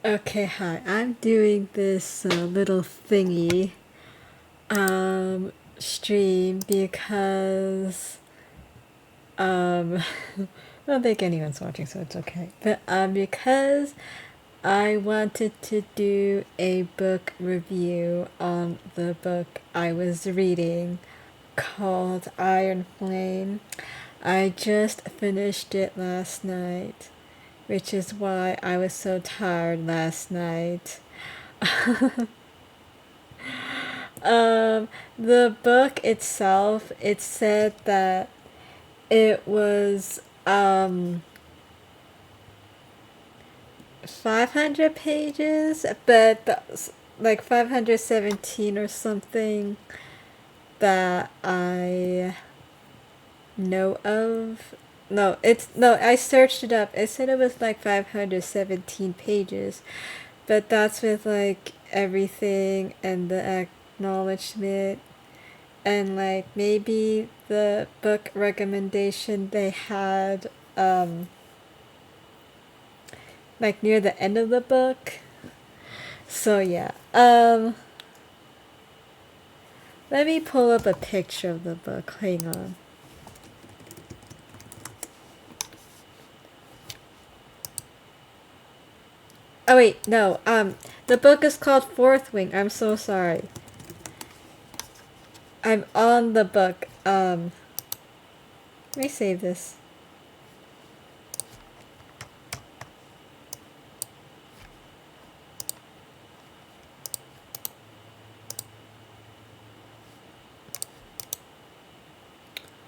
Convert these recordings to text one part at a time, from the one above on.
Okay, hi. I'm doing this little thingy stream because I don't think anyone's watching, so it's okay. But because I wanted to do a book review on the book I was reading called Iron Flame. I just finished it last night, which is why I was so tired last night. The book itself, it said that it was 500 pages, but like 517 or something that I know of. No, I searched it up. It said it was like 517 pages, but that's with like everything and the acknowledgement and like maybe the book recommendation they had like near the end of the book. So yeah. Let me pull up a picture of the book. Hang on. Oh wait, no. The book is called Fourth Wing. I'm so sorry. I'm on the book. Let me save this.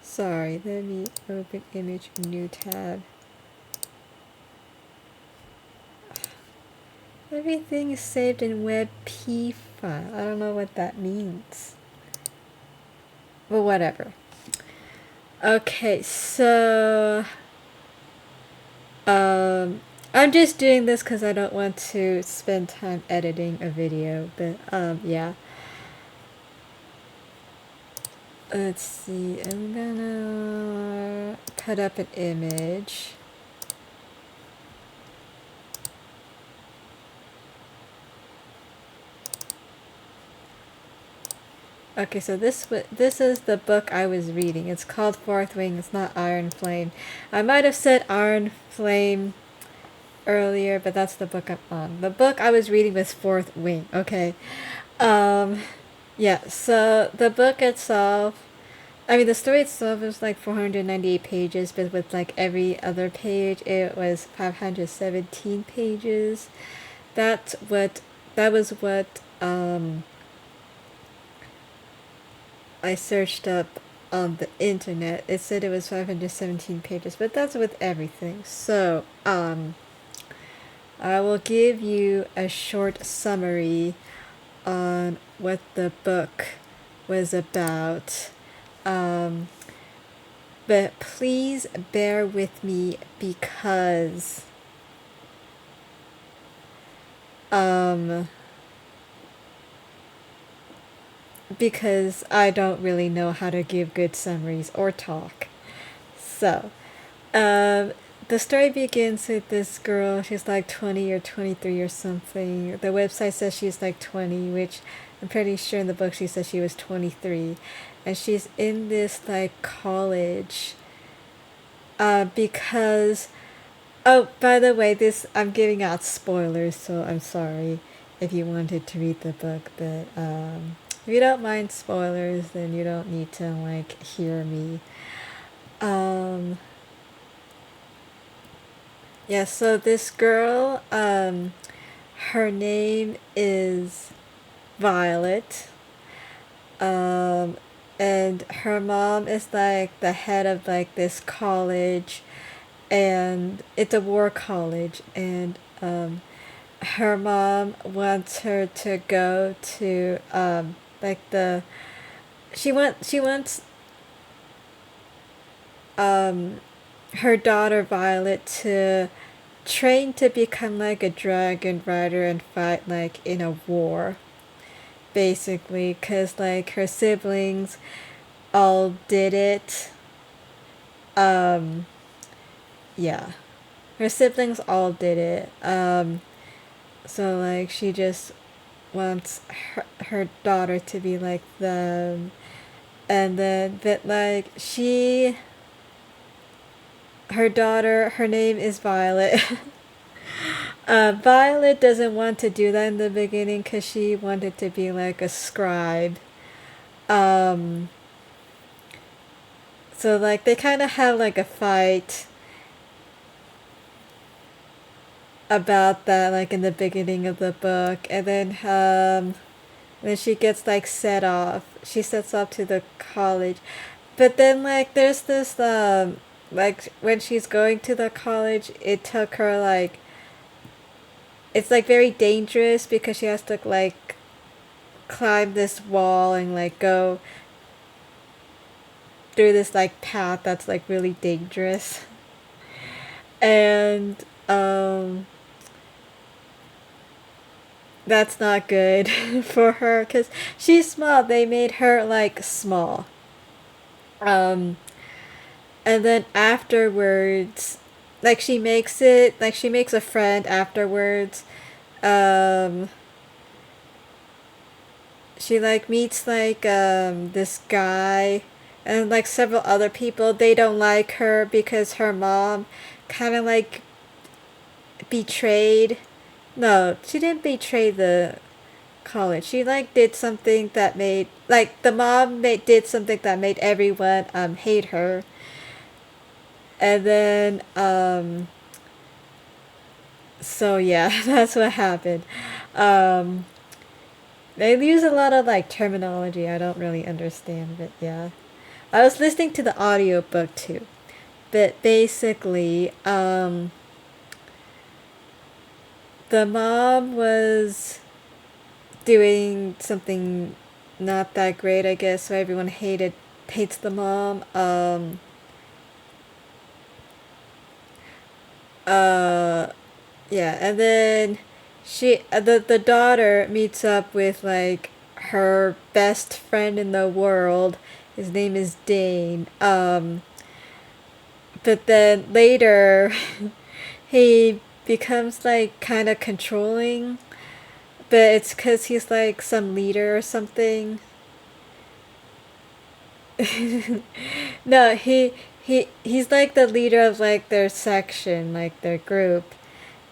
Sorry, let me open image new tab. Everything is saved in WebP file. I don't know what that means. Well, whatever. Okay, so I'm just doing this because I don't want to spend time editing a video, but yeah. Let's see, I'm gonna put up an image. Okay, so this is the book I was reading. It's called Fourth Wing. It's not Iron Flame. I might have said Iron Flame earlier, but that's the book I'm on. The book I was reading was Fourth Wing. Okay. Um, yeah. So the book itself, I mean, the story itself is like 498 pages, but with like every other page, it was 517 pages. That's what. That was what I searched up on the internet. It said it was 517 pages, but that's with everything. So, I will give you a short summary on what the book was about. Um, but please bear with me um, because I don't really know how to give good summaries or talk. So, um, the story begins with this girl. She's like 20 or 23 or something. The website says she's like 20, which I'm pretty sure in the book she says she was 23. And she's in this like college because oh, by the way, this I'm giving out spoilers, so I'm sorry if you wanted to read the book, but if you don't mind spoilers, then you don't need to like hear me. Um, yeah, so this girl, her name is Violet. Um, and her mom is like the head of like this college, and it's a war college, and her mom wants her to go to like the she wants her daughter Violet to train to become like a dragon rider and fight like in a war, basically, because like her siblings all did it. Yeah, her siblings all did it. So like she just wants her daughter to be like them. And then but like she her daughter, her name is Violet. Violet doesn't want to do that in the beginning because she wanted to be like a scribe. Um, so like they kind of have like a fight about that like in the beginning of the book, and then she gets like set off. She sets off to the college, but then like there's this like when she's going to the college, it took her like it's like very dangerous because she has to like climb this wall and like go through this like path that's like really dangerous. And that's not good for her because she's small. They made her like small. Um and then afterwards, like she makes it, like she makes a friend afterwards. Um she like meets like this guy and like several other people. They don't like her because her mom kind of like betrayed. No, she didn't betray the college. She like did something that made like the mom did something that made everyone hate her. And then so yeah, that's what happened. Um they use a lot of like terminology I don't really understand, but yeah. I was listening to the audiobook too. But basically, the mom was doing something not that great, I guess, so everyone hates the mom. Uh yeah, and then the daughter meets up with like her best friend in the world. His name is Dane. But then later he becomes like kind of controlling, but it's because he's like some leader or something. No, he's like the leader of like their section, like their group,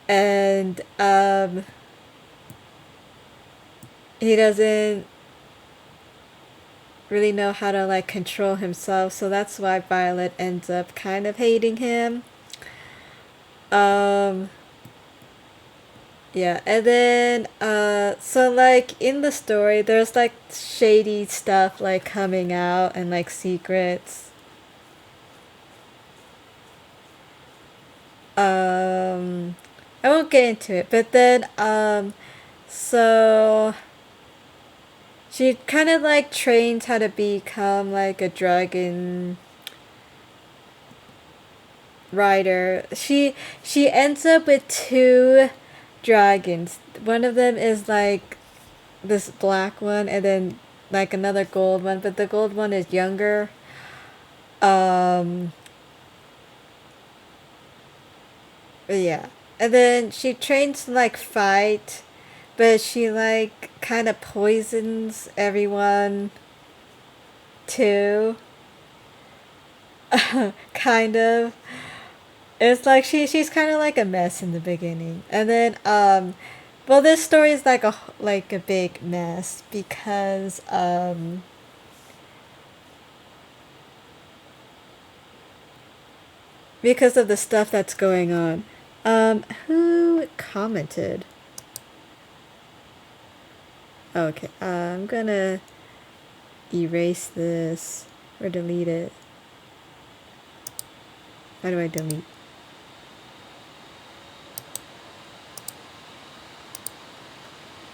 and he doesn't really know how to like control himself, so that's why Violet ends up kind of hating him. Um, Yeah, and then so like in the story there's like shady stuff like coming out and like secrets. Um I won't get into it, but then so she kind of like trains how to become like a dragon rider. She ends up with two dragons. One of them is like this black one and then like another gold one, but the gold one is younger. Um yeah. And then she trains to like fight, but she like kind of poisons everyone too. Kind of. It's like she's kind of like a mess in the beginning. And then well this story is like a big mess because of the stuff that's going on. Who commented? Okay, I'm gonna erase this or delete it. How do I delete?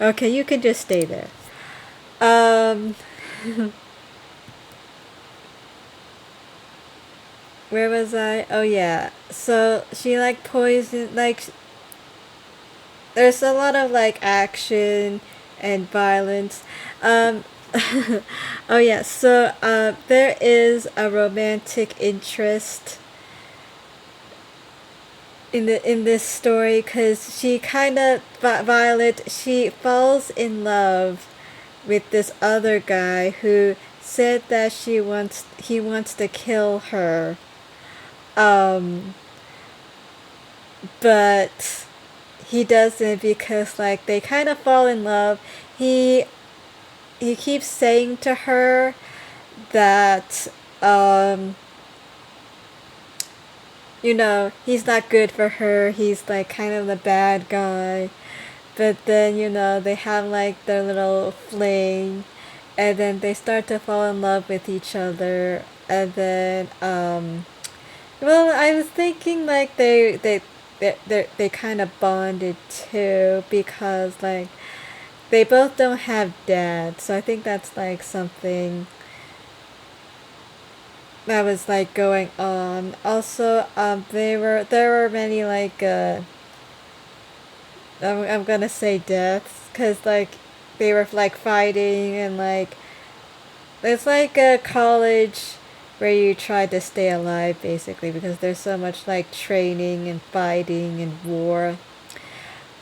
Okay, you can just stay there. Um, where was I? Oh yeah. So she like poison like there's a lot of like action and violence. Um, oh yeah. So there is a romantic interest in this story, because she kind of Violet, she falls in love with this other guy who said that he wants to kill her, um but he doesn't, because like they kind of fall in love. He he keeps saying to her that, um he's not good for her. He's like kind of the bad guy. But then, they have like their little fling, and then they start to fall in love with each other. And then, well, I was thinking like they kind of bonded too, because like they both don't have dads. So I think that's like something that was like going on. Also, there were many like I'm gonna say deaths, because like they were like fighting, and like it's like a college where you try to stay alive, basically, because there's so much like training and fighting and war.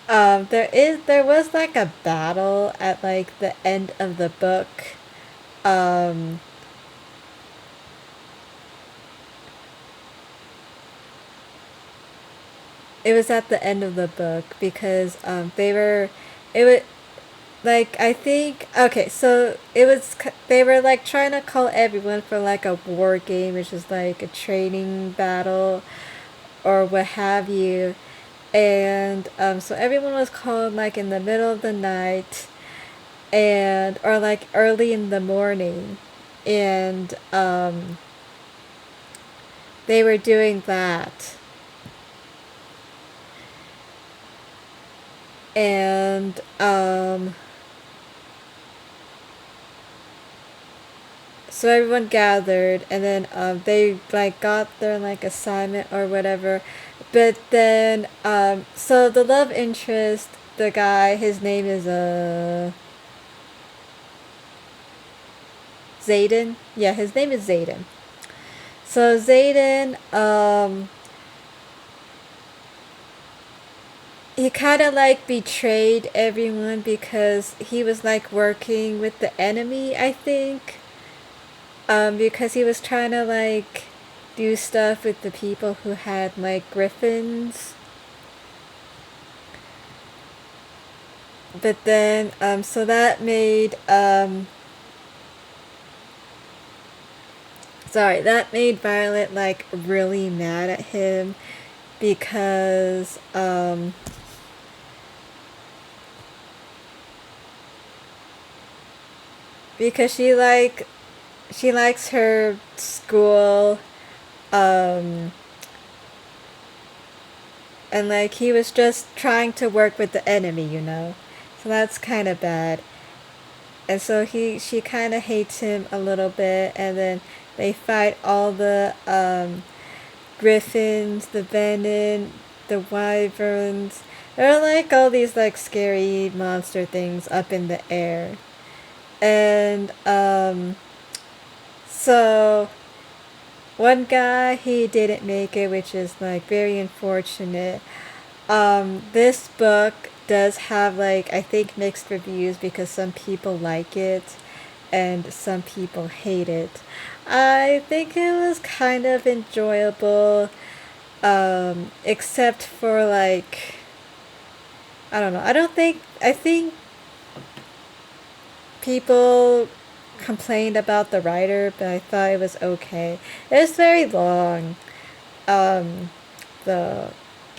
There was like a battle at like the end of the book. Um, it was at the end of the book, because it was like, I think, okay, so they were like trying to call everyone for like a war game, which is like a training battle or what have you. And so everyone was called like in the middle of the night, and or like early in the morning. And they were doing that. And so everyone gathered, and then they like got their like assignment or whatever. But then so the love interest, the guy, his name is Zayden. Yeah, his name is Zayden. So Zayden, he kind of like betrayed everyone, because he was like working with the enemy, I think. Because he was trying to like do stuff with the people who had like griffins. But then, so that made, that made Violet like really mad at him, because, she likes her school, um, and like he was just trying to work with the enemy. So that's kind of bad. And so she kind of hates him a little bit, and then they fight all the griffins, the venom, the wyverns. There are like all these like scary monster things up in the air. And so one guy, he didn't make it, which is like very unfortunate. This book does have like, I think, mixed reviews, because some people like it and some people hate it. I think it was kind of enjoyable, except for like, I don't know. I think people complained about the writer, but I thought it was okay. It was very long. Um, the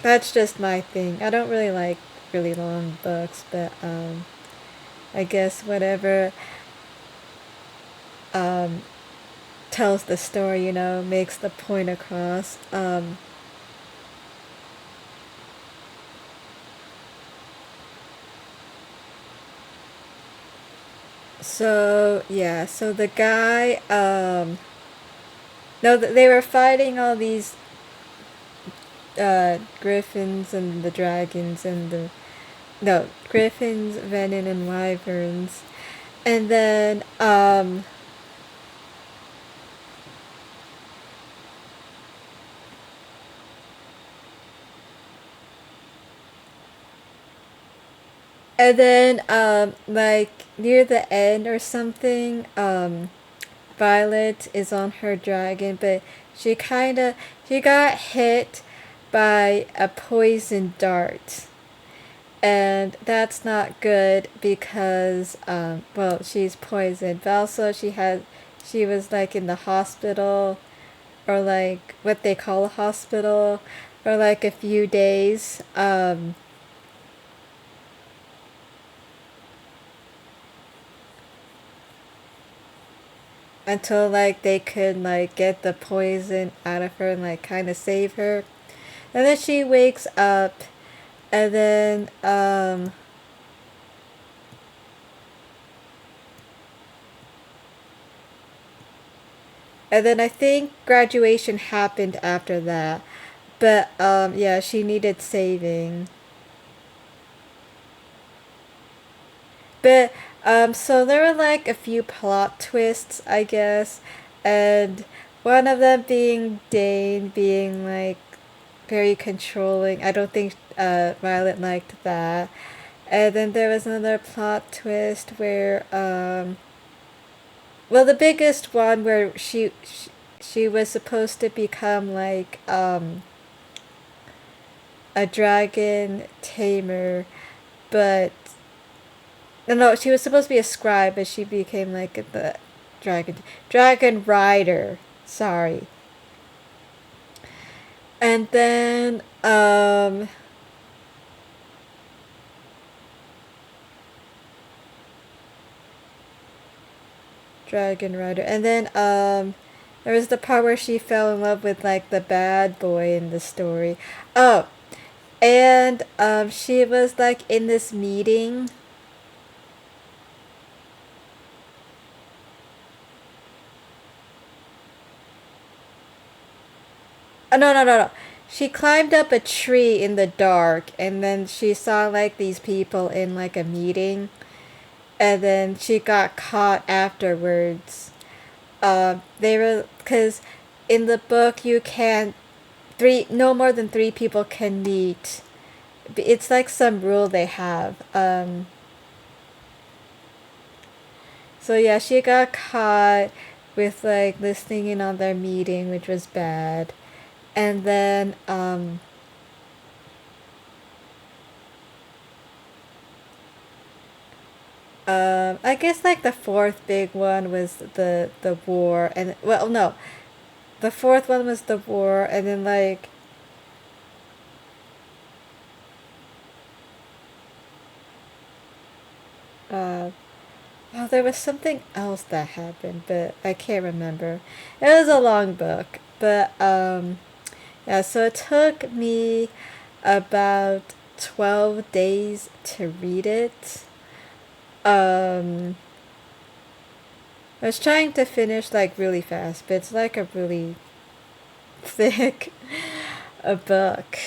That's just my thing. I don't really like really long books, but I guess whatever um tells the story, makes the point across. So yeah, so the guy, no, they were fighting all these griffins and the dragons and the no, griffins, venom, and wyverns. And then And then like near the end or something, Violet is on her dragon, but she got hit by a poison dart. And that's not good because well, she's poisoned, but also she was like in the hospital, or like what they call a hospital, for like a few days, until like they could like get the poison out of her and like kind of save her. And then she wakes up, and then I think graduation happened after that. But yeah, she needed saving. But so there were like a few plot twists, I guess, and one of them being Dane being like very controlling. I don't think Violet liked that. And then there was another plot twist where well, the biggest one where she was supposed to become like a dragon tamer, but no, she was supposed to be a scribe, but she became like the dragon rider. Sorry. And then dragon rider, and then there was the part where she fell in love with like the bad boy in the story. Oh, and she was like in this meeting. No, no, no, no. She climbed up a tree in the dark, and then she saw like these people in like a meeting, and then she got caught afterwards. They were, because in the book you can't no more than three people can meet. It's like some rule they have. So yeah, she got caught with like listening in on their meeting, which was bad. And then I guess like the fourth big one was the war, and well, no, the fourth one was the war, and then like uh oh, there was something else that happened, but I can't remember. It was a long book, but yeah, so it took me about 12 days to read it. Um I was trying to finish like really fast, but it's like a really thick a book.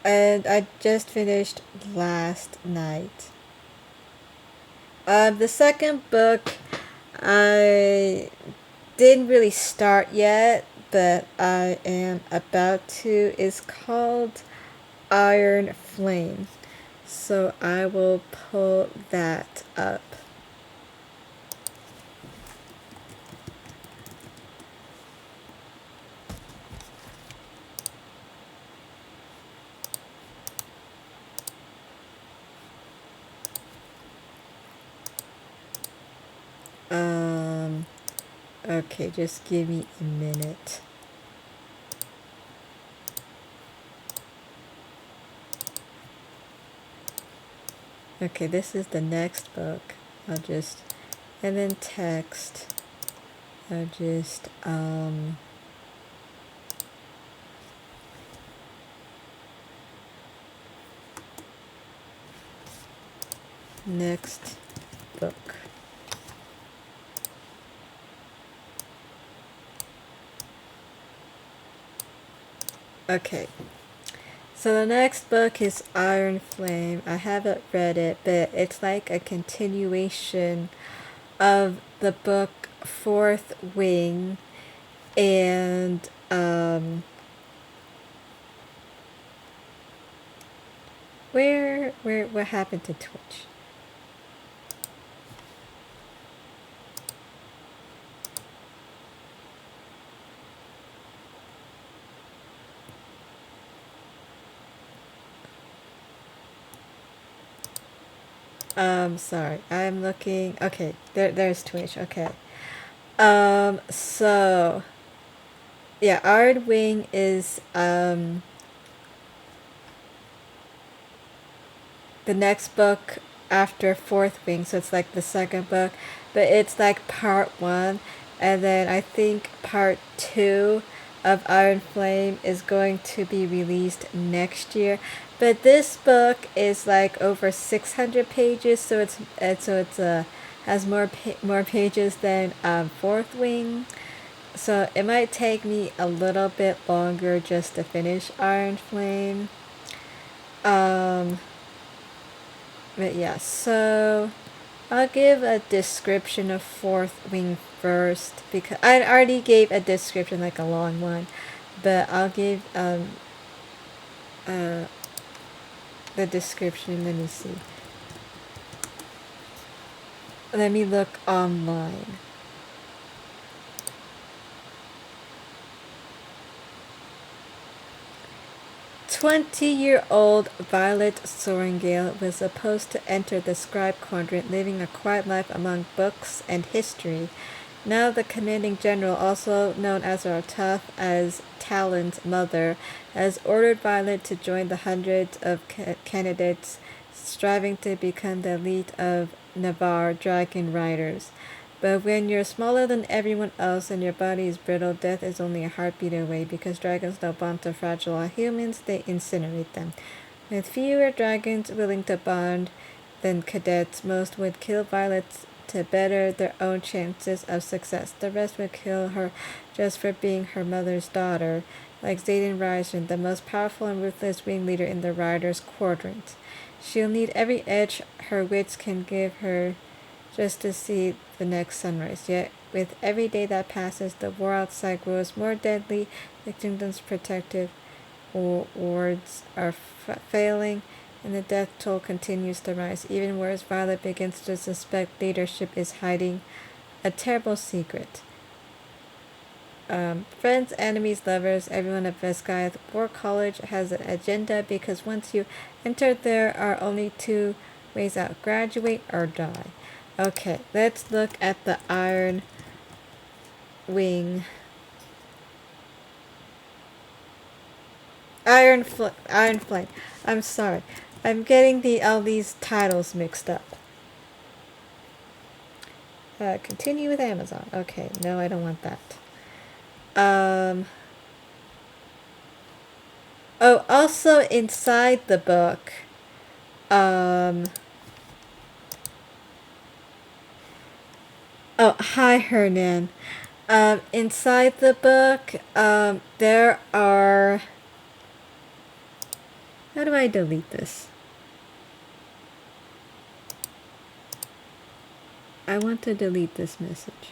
And I just finished last night. The second book I didn't really start yet, but I am about to, is called Iron Flame. So I will pull that up. Um, okay, just give me a minute. Okay, this is the next book. I'll just, and then text. I'll just, next book. Okay. So the next book is Iron Flame. I haven't read it, but it's like a continuation of the book Fourth Wing. And what happened to Twitch? Sorry, I'm looking. Okay, there's Twitch. Okay. So yeah, Iron Wing is the next book after Fourth Wing, so it's like the second book, but it's like part one, and then I think part two of Iron Flame is going to be released next year. But this book is like over 600 pages, so it's has more pages than Fourth Wing. So it might take me a little bit longer just to finish Iron Flame. But yeah, so I'll give a description of Fourth Wing first because I already gave a description, like a long one, but I'll give uh the description. Let me see. Let me look online. 20-year-old Violet Sorrengail was supposed to enter the scribe quadrant, living a quiet life among books and history. Now the commanding general, also known as our tough as Talon's mother, has ordered Violet to join the hundreds of candidates striving to become the elite of Navarre dragon riders. But when you're smaller than everyone else and your body is brittle, death is only a heartbeat away. Because dragons don't bond to fragile humans, they incinerate them. With fewer dragons willing to bond than cadets, most would kill Violet to better their own chances of success. The rest would kill her just for being her mother's daughter, like Zayden Ryzen, the most powerful and ruthless ringleader in the Riders' Quadrant. She'll need every edge her wits can give her just to see the next sunrise. Yet, with every day that passes, the war outside grows more deadly. The kingdom's protective wards are failing, and the death toll continues to rise. Even worse, Violet begins to suspect leadership is hiding a terrible secret. Friends, enemies, lovers, everyone at Vescath War College has an agenda because once you enter, there are only two ways out: graduate or die. Okay, let's look at the Iron Wing. Iron Flame. I'm sorry. I'm getting all these titles mixed up. Continue with Amazon. Okay, no, I don't want that. Oh, also inside the book, oh, hi, Hernan. Inside the book, there are... How do I delete this? I want to delete this message.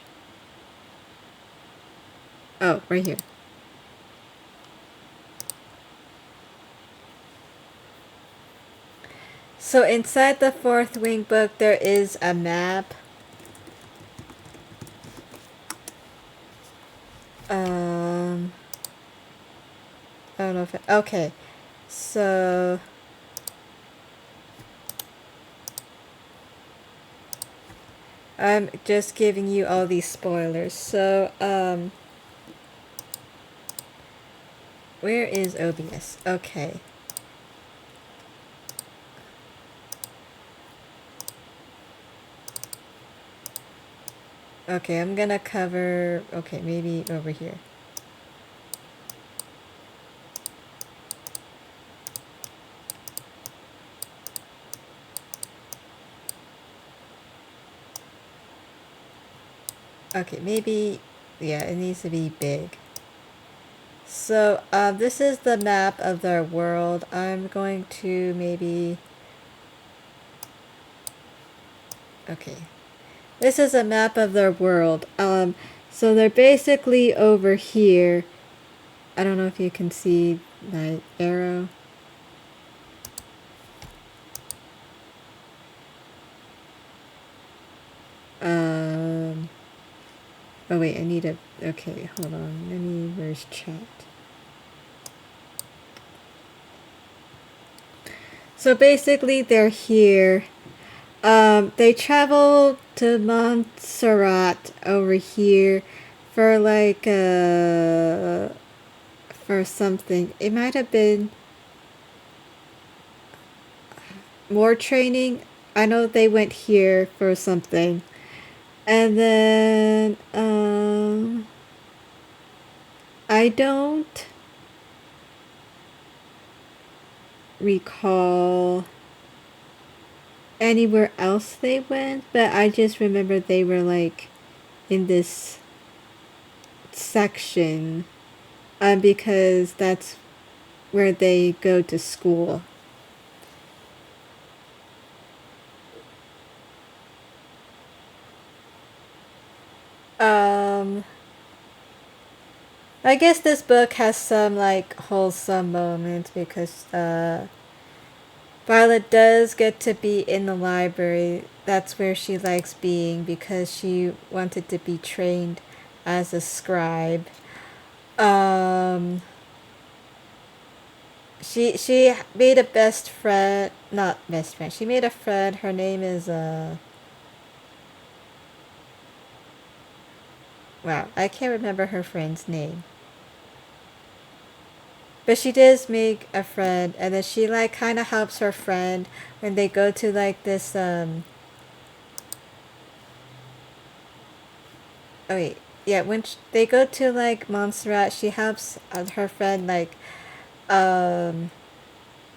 Oh, right here. So inside the Fourth Wing book, there is a map. I don't know if okay. So I'm just giving you all these spoilers. So where is OBS? Okay. Okay, I'm gonna cover, okay, maybe over here. Okay, maybe, yeah, it needs to be big. So, this is the map of their world. I'm going to maybe... Okay. This is a map of their world. So they're basically over here. I don't know if you can see my arrow. Oh wait, I need a, okay, hold on. Let me, where's chat? So basically they're here. They travel to Montserrat over here for like, for something. It might have been more training. I know they went here for something. And then, I don't recall anywhere else they went, but I just remember they were like in this section, because that's where they go to school. I guess this book has some like wholesome moments because Violet does get to be in the library. That's where she likes being because she wanted to be trained as a scribe. She made a best friend, not best friend. She made a friend. Her name is wow, I can't remember her friend's name. But she does make a friend, and then she like kind of helps her friend when they go to like this oh wait, yeah, when they go to like Montserrat, she helps her friend like um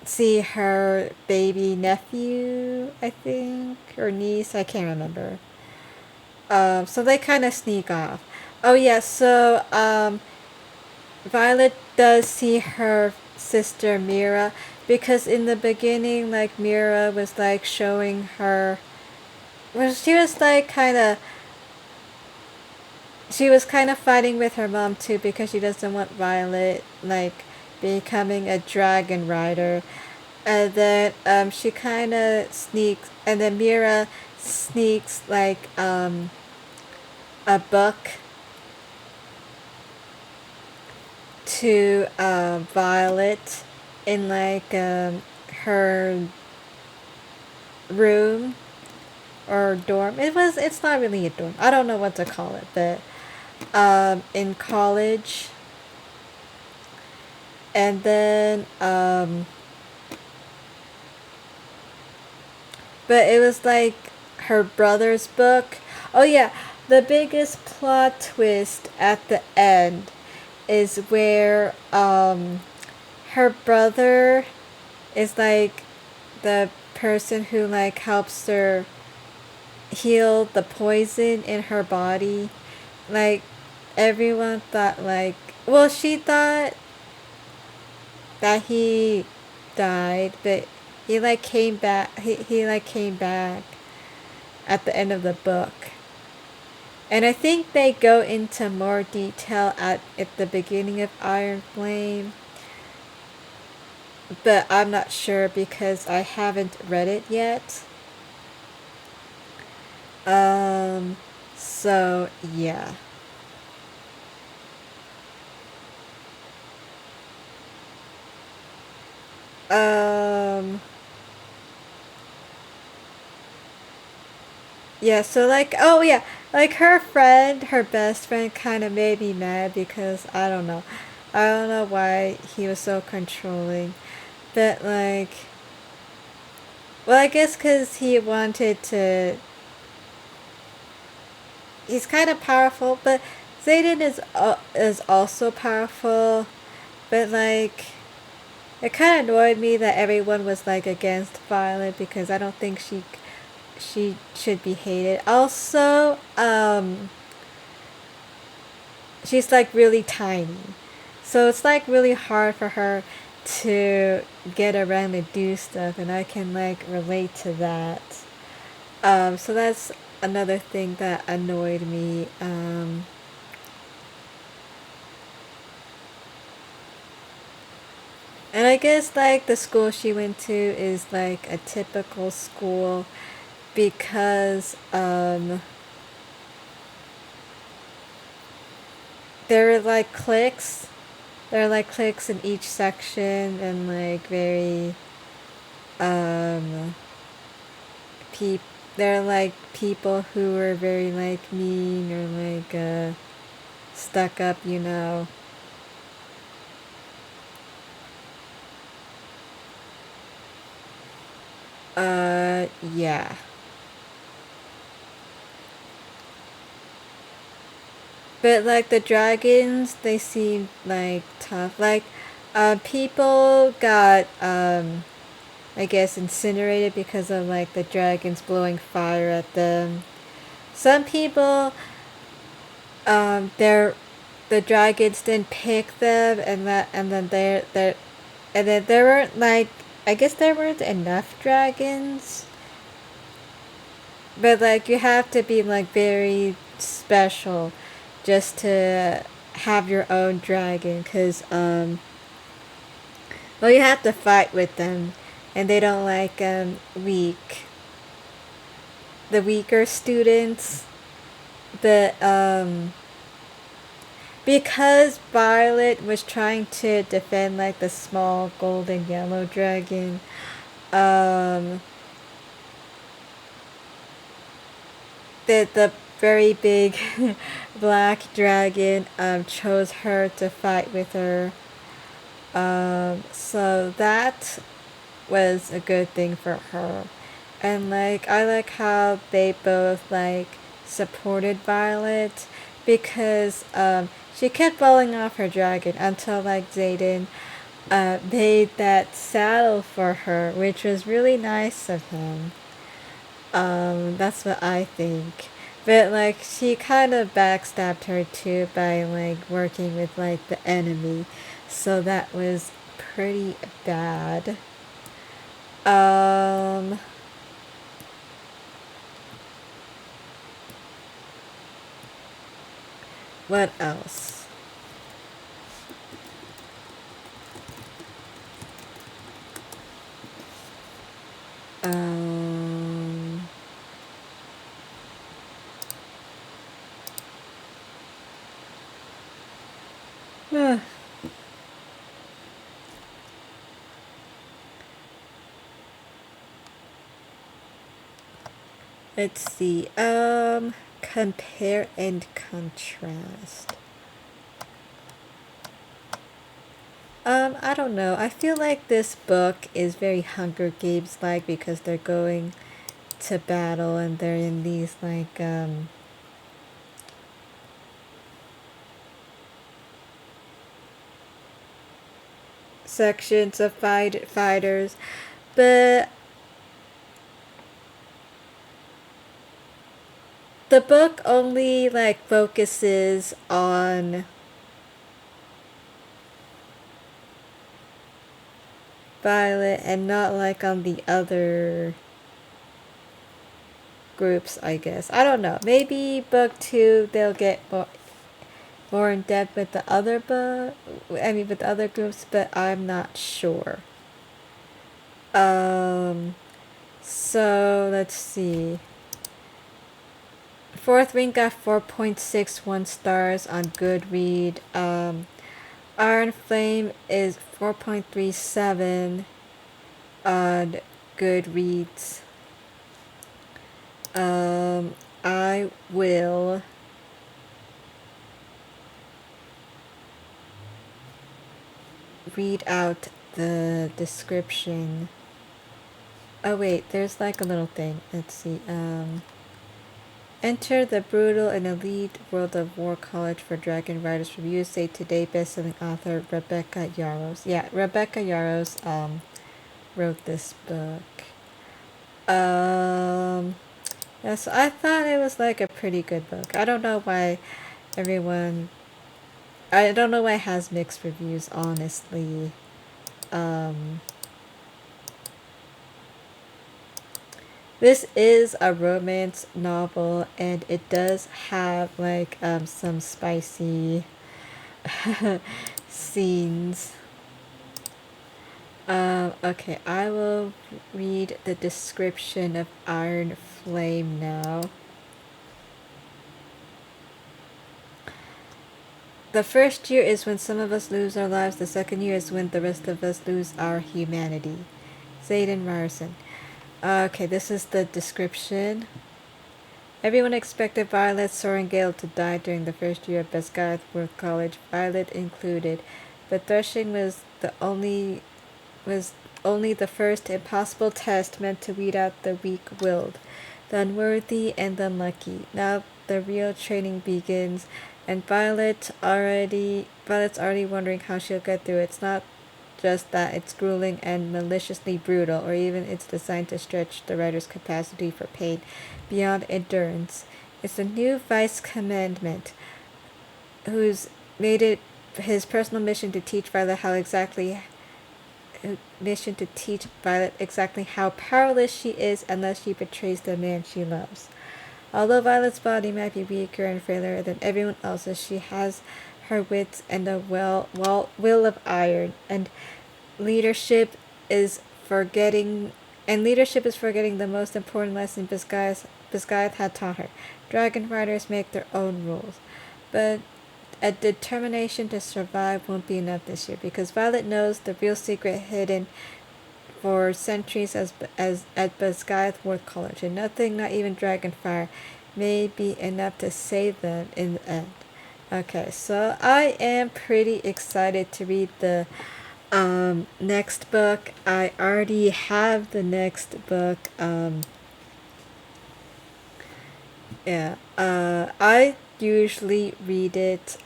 see her baby nephew, I think, or niece, I can't remember. So they kind of sneak off. Oh yeah, so Violet does see her sister Mira because in the beginning, like Mira was like showing her, well, she was kind of fighting with her mom too because she doesn't want Violet like becoming a dragon rider. And then she kind of sneaks, and then Mira sneaks like a book to Violet in like her room or dorm. It's not really a dorm. I don't know what to call it, but in college. And then but it was like her brother's book. Oh yeah, the biggest plot twist at the end is where her brother is like the person who like helps her heal the poison in her body. Like everyone thought like, well, she thought that he died, but he like came back. He like came back at the end of the book. And I think they go into more detail at the beginning of Iron Flame. But I'm not sure because I haven't read it yet. So yeah. Um, yeah, so like, oh yeah, like her friend, her best friend kind of made me mad because I don't know. I don't know why he was so controlling. But like, well, I guess because he wanted to. He's kind of powerful, but Zayden is also powerful. But like, it kind of annoyed me that everyone was like against Violet because I don't think she should be hated. Also, she's like really tiny, so it's like really hard for her to get around and do stuff, and I can like relate to that. So that's another thing that annoyed me. And I guess like the school she went to is like a typical school because there are like cliques. There are like cliques in each section and like very um peop there are like people who are very like mean or like stuck up, you know. Yeah. But like the dragons, they seem like tough. Like, people got I guess incinerated because of like the dragons blowing fire at them. Some people, they're the dragons didn't pick them, and then and then there weren't like I guess there weren't enough dragons. But like you have to be like very special just to have your own dragon cuz well you have to fight with them and they don't like the weaker students. But because Violet was trying to defend like the small golden yellow dragon, um the very big black dragon chose her to fight with her. So that was a good thing for her. And like I like how they both like supported Violet because she kept falling off her dragon until like Zayden made that saddle for her, which was really nice of him. That's what I think. But like she kind of backstabbed her too by like working with like the enemy. So that was pretty bad. Um what else? Um let's see. Compare and contrast. I don't know. I feel like this book is very Hunger Games like because they're going to battle and they're in these like sections of fighters. But the book only like focuses on Violet and not like on the other groups, I guess. I don't know. Maybe book 2 they'll get more in depth with the other book. I mean with the other groups, but I'm not sure. So let's see. Fourth Wing got 4.61 stars on Goodread. Iron Flame is 4.37 on Goodreads. I will read out the description. Oh wait, there's like a little thing. Let's see. Enter the brutal and elite world of War College for Dragon Riders Reviews. Say today bestselling author Rebecca Yarros. Yeah, Rebecca Yarros wrote this book. Yeah, so I thought it was like a pretty good book. I don't know why everyone I don't know why it has mixed reviews, honestly. Um This is a romance novel and it does have like some spicy scenes. Okay, I will read the description of Iron Flame now. The first year is when some of us lose our lives. The second year is when the rest of us lose our humanity. Zayden Ryerson. Okay, this is the description. Everyone expected Violet Sorengale to die during the first year of Besgarth World College, Violet included, but threshing was only the first impossible test meant to weed out the weak-willed, the unworthy and the unlucky. Now the real training begins, and Violet's already wondering how she'll get through. It's not just that it's grueling and maliciously brutal, or even it's designed to stretch the writer's capacity for pain beyond endurance. It's a new vice commandant who's made it his personal mission to teach Violet exactly how powerless she is unless she betrays the man she loves. Although Violet's body might be weaker and frailer than everyone else's, she has her wits and a will of iron, and leadership is forgetting the most important lesson Bisgayth had taught her. Dragon riders make their own rules. But a determination to survive won't be enough this year, because Violet knows the real secret hidden for centuries as at Bisgayth World College, and nothing, not even Dragonfire, may be enough to save them in the end. Okay, so I am pretty excited to read the next book. I already have the next book. Yeah. I usually read it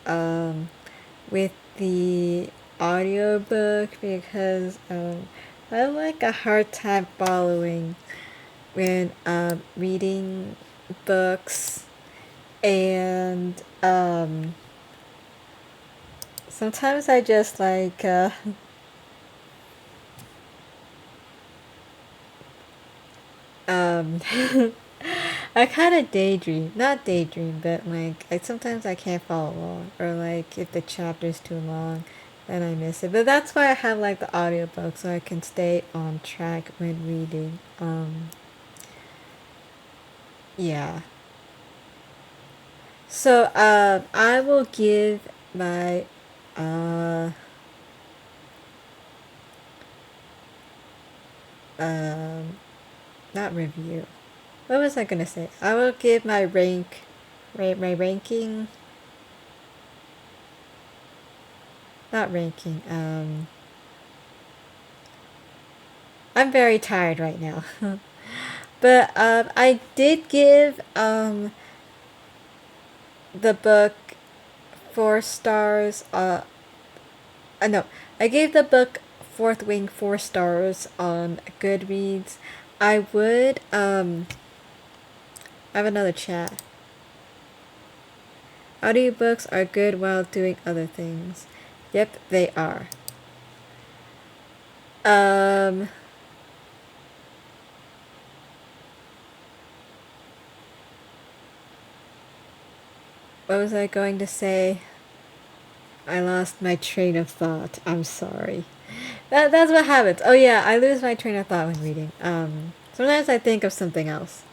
with the audiobook because I have like a hard time following when reading books, and sometimes I just like um I kind of daydream, not daydream, but like sometimes I can't follow along, or like if the chapter's too long, then I miss it. But that's why I have like the audiobook, so I can stay on track when reading. Yeah. So I will give my uh um not review. What was I gonna say? I will give my my ranking. Not ranking. I'm very tired right now. But I did give the book 4 stars. No, I gave the book Fourth Wing 4 stars on Goodreads. I would I have another chat. Audiobooks are good while doing other things. Yep, they are. Um what was I going to say? I lost my train of thought. I'm sorry. That's what happens. Oh yeah, I lose my train of thought when reading. Sometimes I think of something else.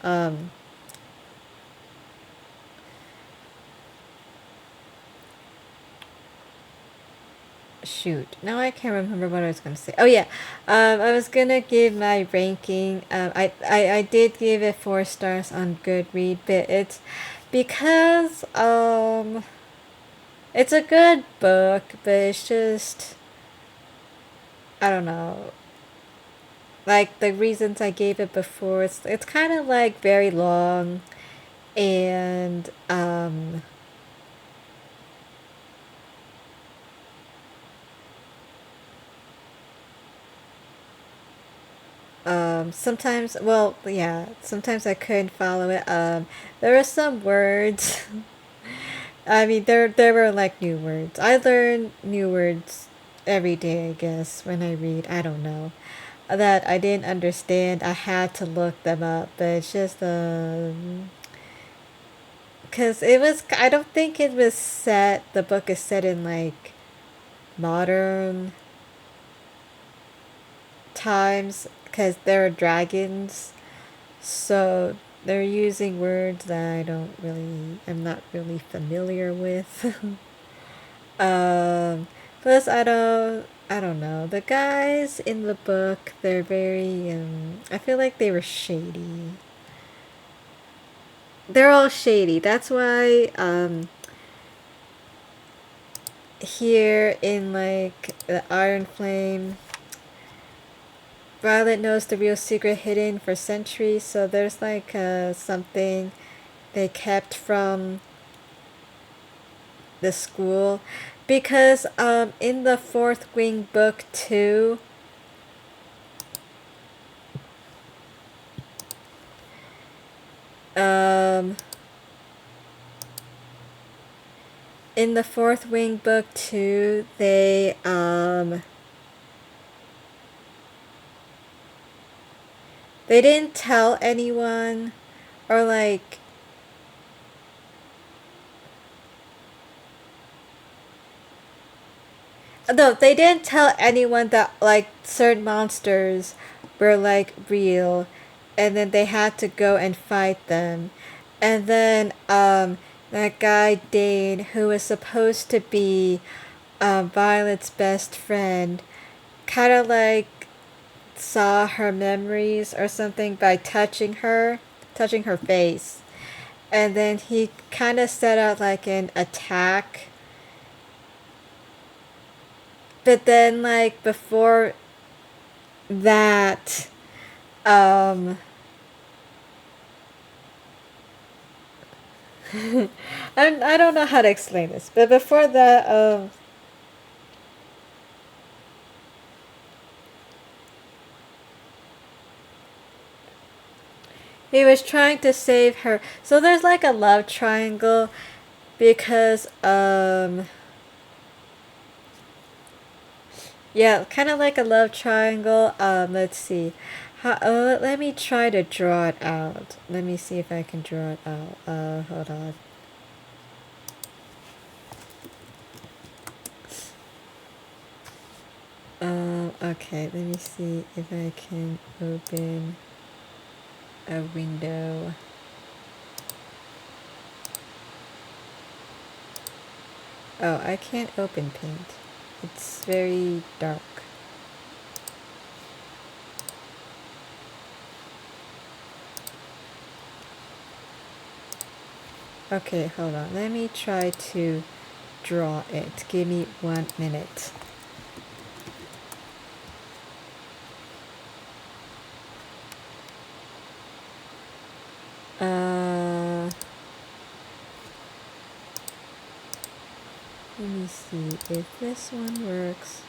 Shoot. Now I can't remember what I was gonna say. Oh yeah. I was gonna give my ranking. I did give it 4 stars on Goodread, but it's because it's a good book, but it's just, I don't know. Like the reasons I gave it before, it's kind of like very long, and sometimes, well, yeah, sometimes I couldn't follow it. There were some words. I mean, there were like new words. I learn new words every day, I guess, when I read. I don't know that I didn't understand. I had to look them up, but it's just because it was. I don't think it was set. The book is set in like modern times because there are dragons, so they're using words that I'm not really familiar with. Plus I don't know. The guys in the book, they're very, I feel like they were shady. They're all shady. That's why, here in like the Iron Flame, Violet knows the real secret hidden for centuries, so there's like something they kept from the school. Because in the Fourth Wing book too, um, in the Fourth Wing book too, they didn't tell anyone, or like, no, they didn't tell anyone that like certain monsters were like real, and then they had to go and fight them. And then that guy Dane, who was supposed to be Violet's best friend, kind of like saw her memories or something by touching her face. And then he kind of set out like an attack. But then, like, before that, um, I don't know how to explain this, but before that, he was trying to save her. So there's like a love triangle because, yeah, kind of like a love triangle. Let's see. Let me try to draw it out. Let me see if I can draw it out. Hold on. Okay, let me see if I can open a window. Oh, I can't open paint. It's very dark. Okay, hold on. Let me try to draw it. Give me 1 minute. Let me see if this one works.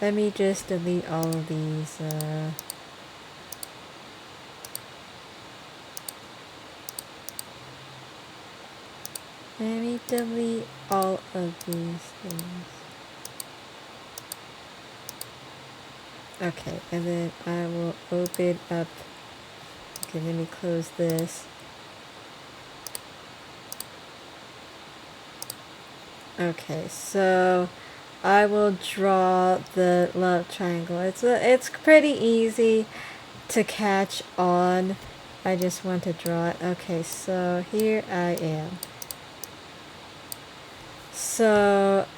Let me just delete all of these. Let me delete all of these things. Okay, and then I will open up. Okay, let me close this. Okay, so I will draw the love triangle. It's pretty easy to catch on. I just want to draw it. Okay, so here I am. So,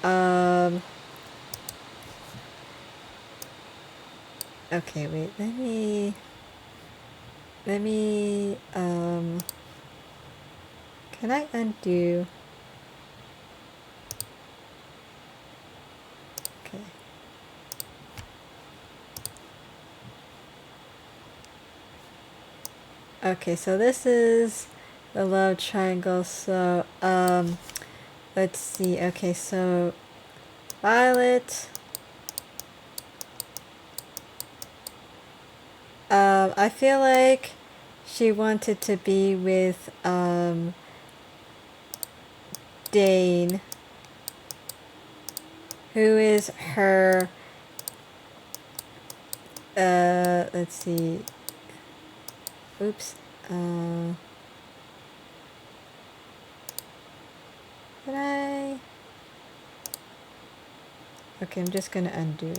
okay, wait, can I undo? Okay. Okay, so this is the love triangle. So, let's see. Okay, so Violet. I feel like she wanted to be with Dane, who is her. Let's see. Oops. Did I? Okay, I'm just gonna undo.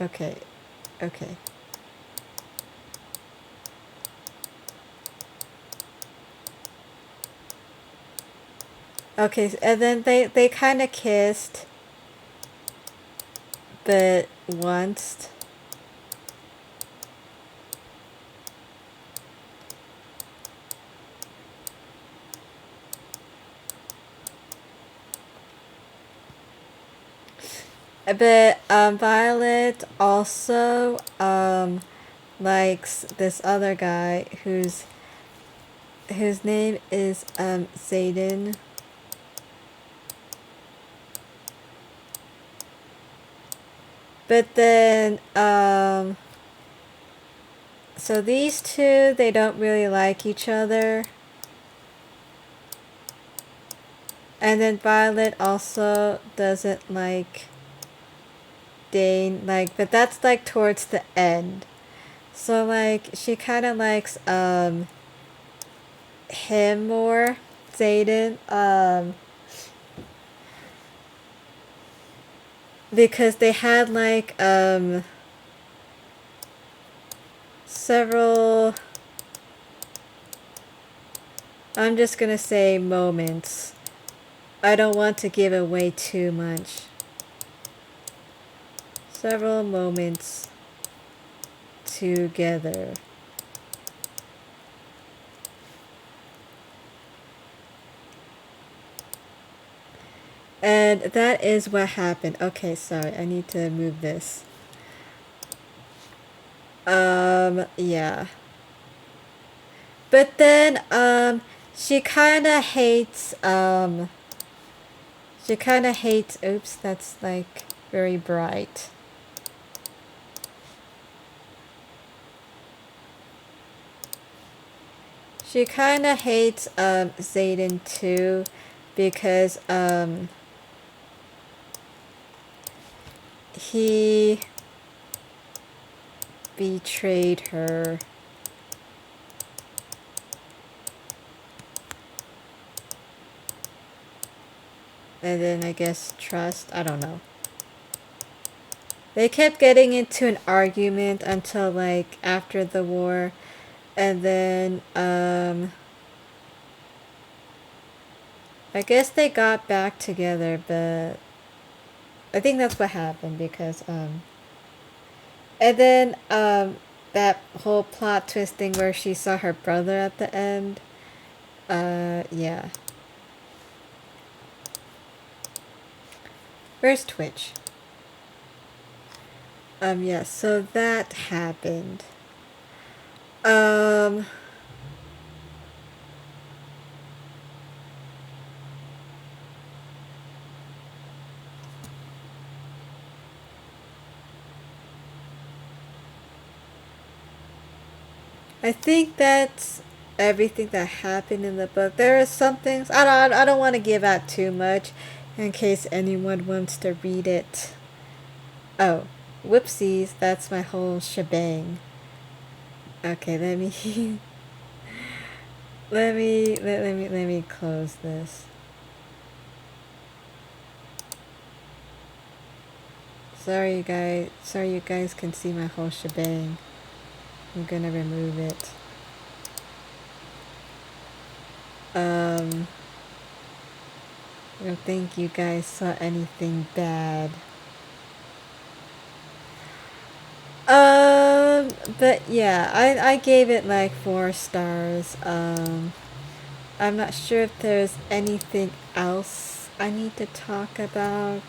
Okay, okay. Okay, and then they kind of kissed, but once. But Violet also likes this other guy whose name is Zayden. But then so these two, they don't really like each other. And then Violet also doesn't like Dane, like, but that's like towards the end. So like she kind of likes him more, Zayden, because they had like several, I'm just gonna say moments. I don't want to give away too much. Several moments together. And that is what happened. Okay, sorry, I need to move this. Yeah. But then, she kinda hates, oops, that's like very bright. She kinda hates, Zayden too, because, he betrayed her. And then I guess trust, I don't know. They kept getting into an argument until like after the war, and then I guess they got back together, but I think that's what happened because and then that whole plot twist thing where she saw her brother at the end. Yeah. Where's Twitch? Yeah, so that happened. I think that's everything that happened in the book. There are some things I don't want to give out too much in case anyone wants to read it. Oh, whoopsies, that's my whole shebang. Okay, let me let me close this. Sorry you guys can see my whole shebang. I'm gonna remove it. I don't think you guys saw anything bad. But yeah, I gave it like 4 stars. I'm not sure if there's anything else I need to talk about.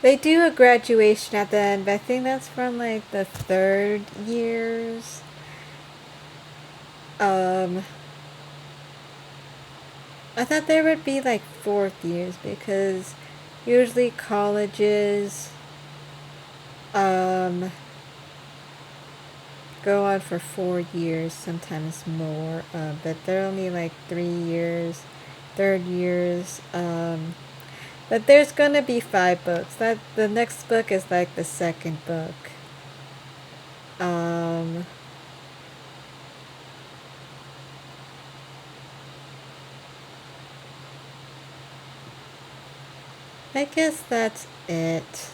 They do a graduation at the end, but I think that's from like the 3rd years. I thought there would be like 4th years because usually colleges go on for 4 years, sometimes more, but they're only like 3 years, 3rd years. But there's gonna be 5 books. That the next book is like the 2nd book. Um, I guess that's it.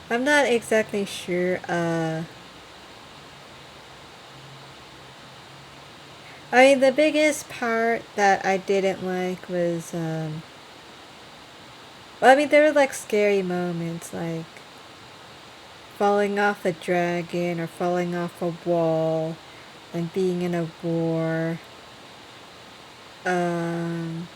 I'm not exactly sure. I mean, the biggest part that I didn't like was, well, I mean, there were like scary moments, like falling off a dragon or falling off a wall and being in a war. Um,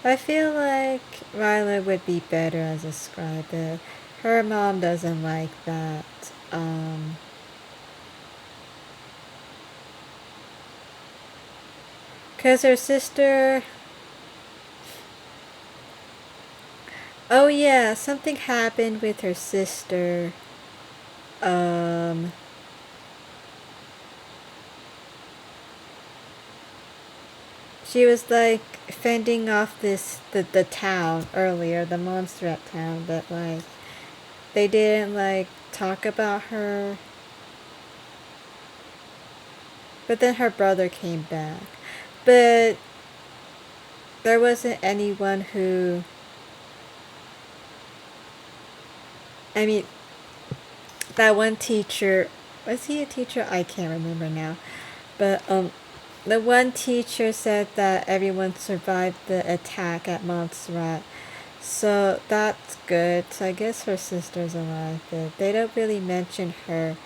I feel like Ryla would be better as a scribe, but her mom doesn't like that. Um, Cause her sister. Oh yeah, something happened with her sister. Um, she was like fending off the town earlier, the monster at town, but like they didn't like talk about her. But then her brother came back. But there wasn't anyone who, I mean, that one teacher, was he a teacher? I can't remember now. But the one teacher said that everyone survived the attack at Montserrat. So that's good. So I guess her sister's alive, but they don't really mention her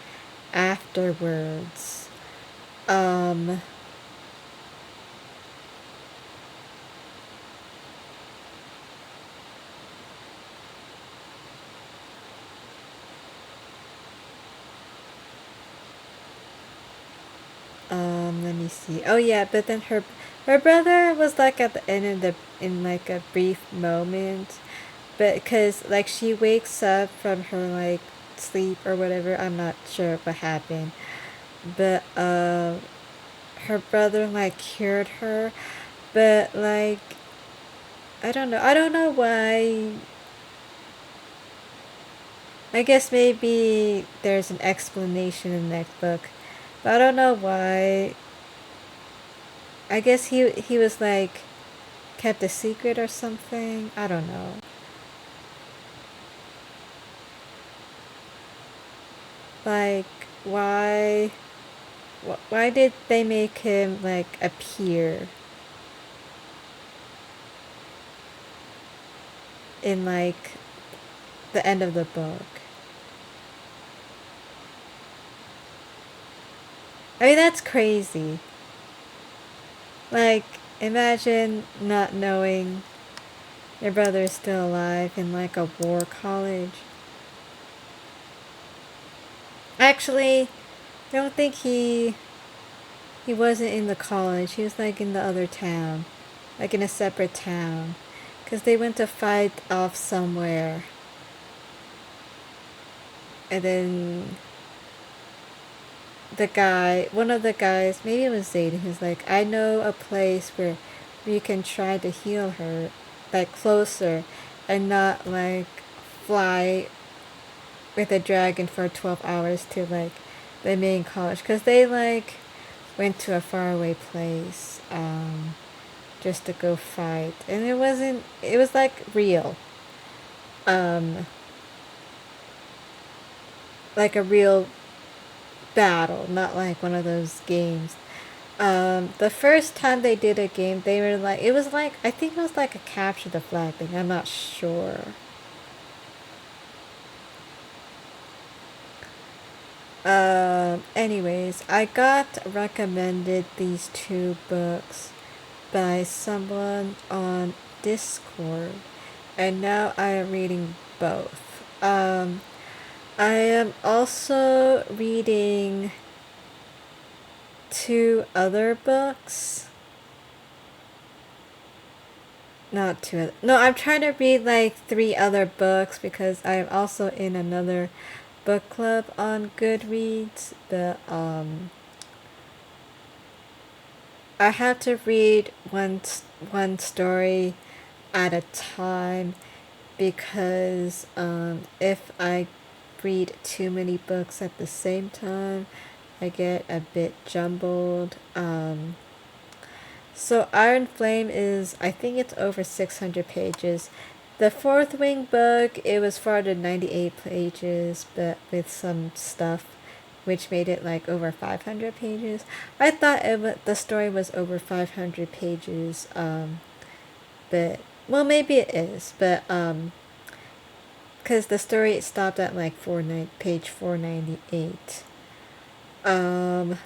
afterwards. Um, Let me see. Oh yeah, but then her brother was like at the end of the in like a brief moment, but because like she wakes up from her like sleep or whatever. I'm not sure what happened, but her brother like cured her, but like I don't know. I don't know why. I guess maybe there's an explanation in that book, but I don't know why. I guess he was like kept a secret or something. I don't know. Like why why did they make him like appear in like the end of the book? I mean that's crazy. Like imagine not knowing your brother is still alive in like a war college. Actually, I don't think he wasn't in the college. He was like in the other town, like in a separate town, because they went to fight off somewhere, and then one of the guys, maybe it was Zayden, who's like, I know a place where we can try to heal her, like closer, and not like fly with a dragon for 12 hours to like the main college, because they like went to a faraway place just to go fight, and it was like real, um like a real battle, not like one of those games. The first time they did a game, they were like, it was like, I think it was like a capture the flag thing, I'm not sure. Anyways, I got recommended these two books by someone on Discord, and now I am reading both. I am also reading two other books. Not two. No, I'm trying to read like three other books because I'm also in another book club on Goodreads. But I have to read one story at a time because if I read too many books at the same time, I get a bit jumbled. So Iron Flame is, I think it's over 600 pages. The Fourth Wing book, it was 498 pages, but with some stuff, which made it like over 500 pages. I thought the story was over 500 pages, but, well, maybe it is, but, because the story stopped at like page 498. Um,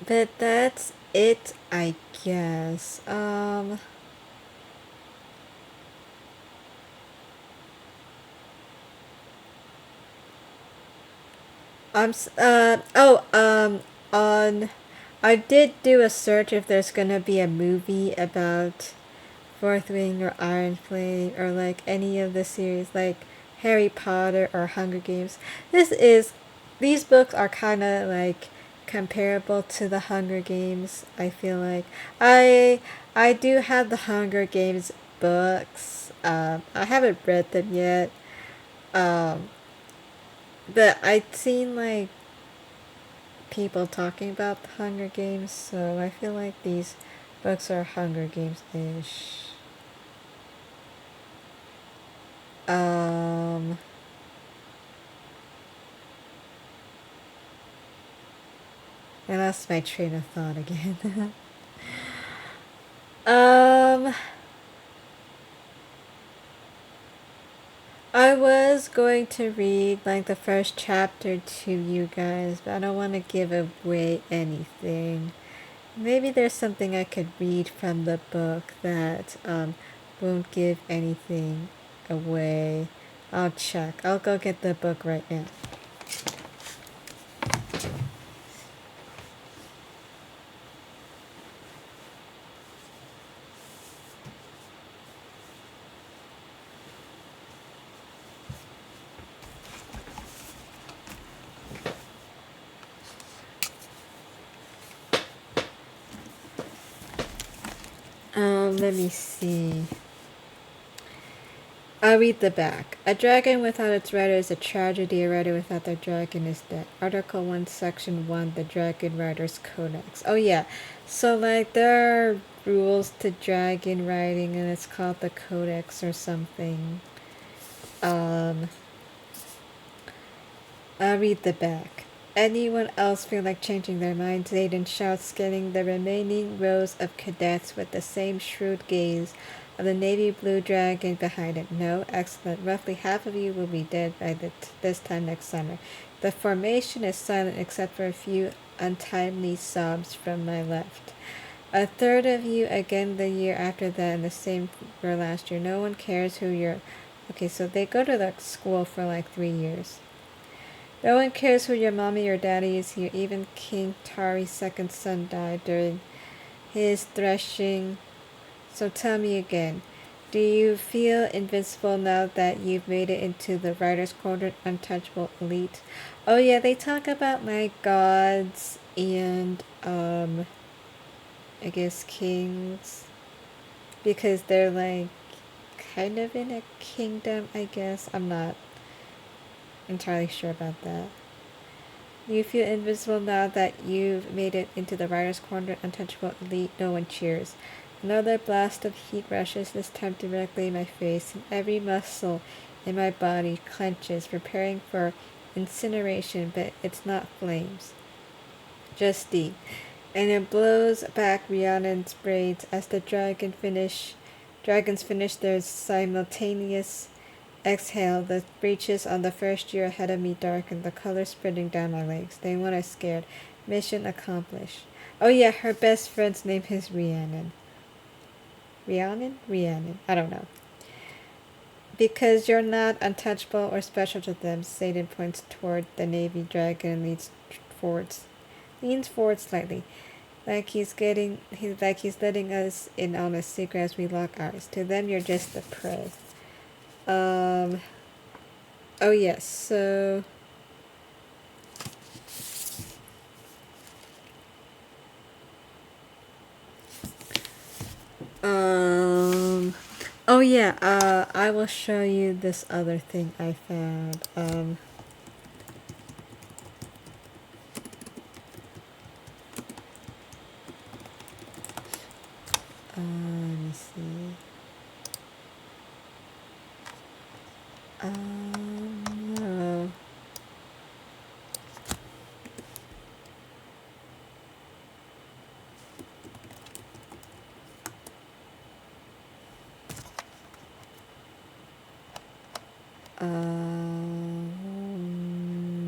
but that's it, I guess. On, I did do a search if there's gonna be a movie about Fourth Wing or Iron Flame or like any of the series, like Harry Potter or Hunger Games. These books are kind of like comparable to the Hunger Games. I feel like I do have the Hunger Games books. I haven't read them yet. Um, but I've seen like people talking about the Hunger Games, so I feel like these books are Hunger Games ish. Um, I lost my train of thought again. um, I was going to read like the first chapter to you guys, but I don't want to give away anything. Maybe there's something I could read from the book that won't give anything away. I'll check. I'll go get the book right now. Let me see. I'll read the back. A dragon without its rider is a tragedy. A rider without their dragon is dead. Article 1, Section 1, the Dragon Riders Codex. Oh, yeah. So, like, there are rules to dragon riding, and it's called the Codex or something. I'll read the back. Anyone else feel like changing their minds? Zayden shouts, scanning the remaining rows of cadets with the same shrewd gaze of the navy blue dragon behind it. No? Excellent. Roughly half of you will be dead by this time next summer. The formation is silent except for a few untimely sobs from my left. A third of you again the year after that, and the same for last year. No one cares who you're... Okay, so they go to the school for like 3 years. No one cares who your mommy or daddy is here. Even King Tari's second son died during his threshing. So tell me again, do you feel invincible now that you've made it into the Writer's Quadrant Untouchable Elite? Oh yeah, they talk about like gods and I guess kings, because they're like kind of in a kingdom, I guess. I'm not entirely sure about that. You feel invisible now that you've made it into the Writer's Quadrant Untouchable Elite. No one cheers. Another blast of heat rushes, this time directly in my face, and every muscle in my body clenches, preparing for incineration, but it's not flames. Just steam. And it blows back Rhiannon's braids as the dragons finish their simultaneous exhale. The breeches on the first year ahead of me darken, the color spreading down my legs. They weren't scared. Mission accomplished. Oh yeah, her best friend's name is Rhiannon. Rhiannon? I don't know. Because you're not untouchable or special to them, Satan points toward the Navy dragon and leans forward slightly. Like he's letting us in on a secret as we lock eyes. To them, you're just the prey. Oh yes, so um oh yeah, I will show you this other thing I found. Let me see. No.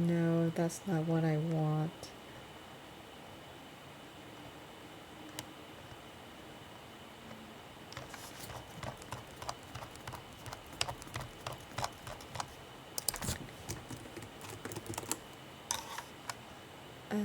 No, that's not what I want. Uh,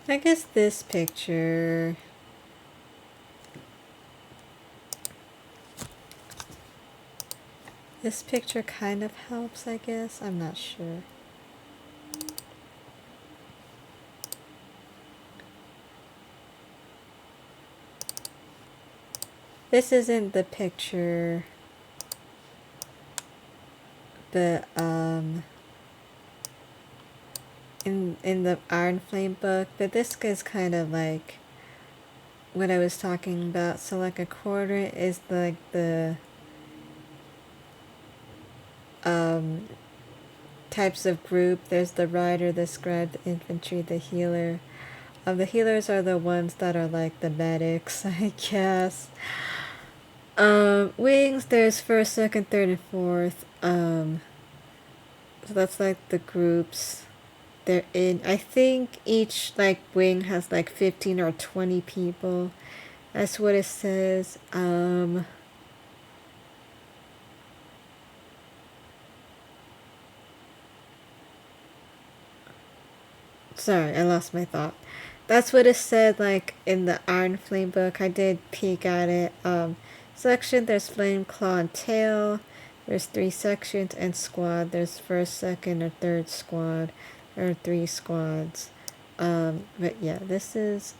I guess this picture. This picture kind of helps, I guess. I'm not sure. This isn't the picture, but in the Iron Flame book, but this is kind of like what I was talking about. So like a quadrant is like the types of group. There's the rider, the scribe, the infantry, the healer. The healers are the ones that are like the medics, I guess. Wings, there's first, second, third, and fourth. So that's like the groups they're in. I think each like wing has like 15 or 20 people. That's what it says. Sorry, I lost my thought. That's what it said like in the Iron Flame book. I did peek at it. Section, there's Flame, Claw, and Tail. There's 3 sections, and squad. There's first, second, or third squad. There are 3 squads. But yeah, this is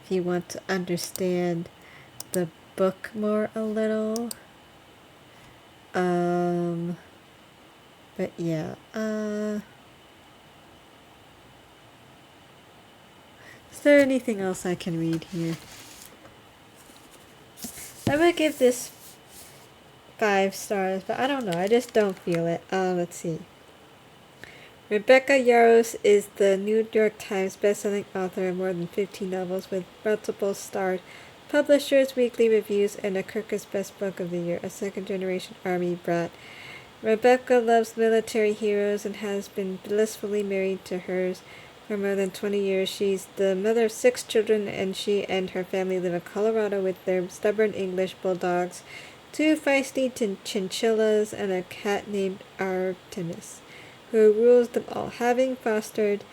if you want to understand the book more a little. But yeah, is there anything else I can read here? I would give this 5 stars, but I don't know. I just don't feel it. Let's see. Rebecca Yarros is the New York Times bestselling author of more than 50 novels with multiple starred publishers, weekly reviews, and a Kirkus Best Book of the Year, a second-generation Army brat. Rebecca loves military heroes and has been blissfully married to hers for more than 20 years. She's the mother of 6 children, and she and her family live in Colorado with their stubborn English bulldogs, 2 feisty chinchillas, and a cat named Artemis, who rules them all. Having fostered,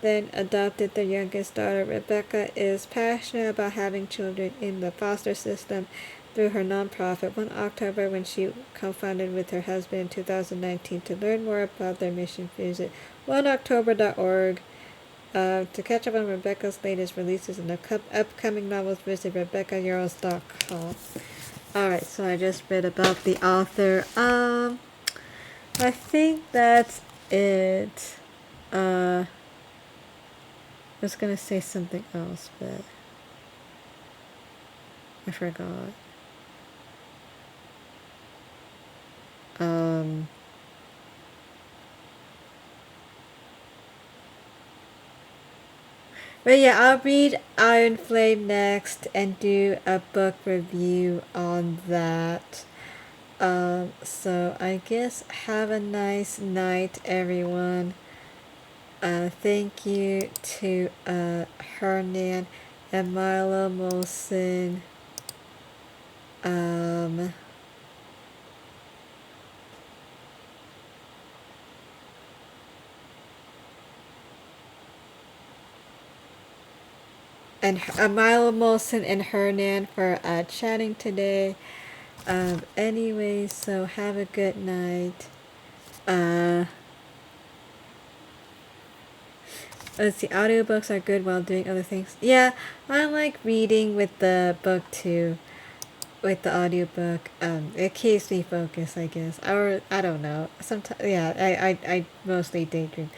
then adopted their youngest daughter, Rebecca is passionate about having children in the foster system through her nonprofit. One October, when she co-founded with her husband in 2019. To learn more about their mission, visit oneoctober.org. To catch up on Rebecca's latest releases and upcoming novels, visit RebeccaYarros.com. Alright, so I just read about the author. I think that's it. I was gonna say something else, but I forgot. But yeah, I'll read Iron Flame next and do a book review on that. So I guess have a nice night, everyone. Thank you to Hernan and Milo Molson. Um, and Milo Molson and Hernan for chatting today. Anyway, so have a good night. Let's see, audiobooks are good while doing other things. Yeah, I like reading with the book too. With the audiobook. It keeps me focused, I guess. Or I don't know. Sometimes, yeah, I mostly daydream.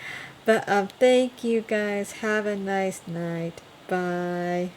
But thank you guys. Have a nice night. Bye.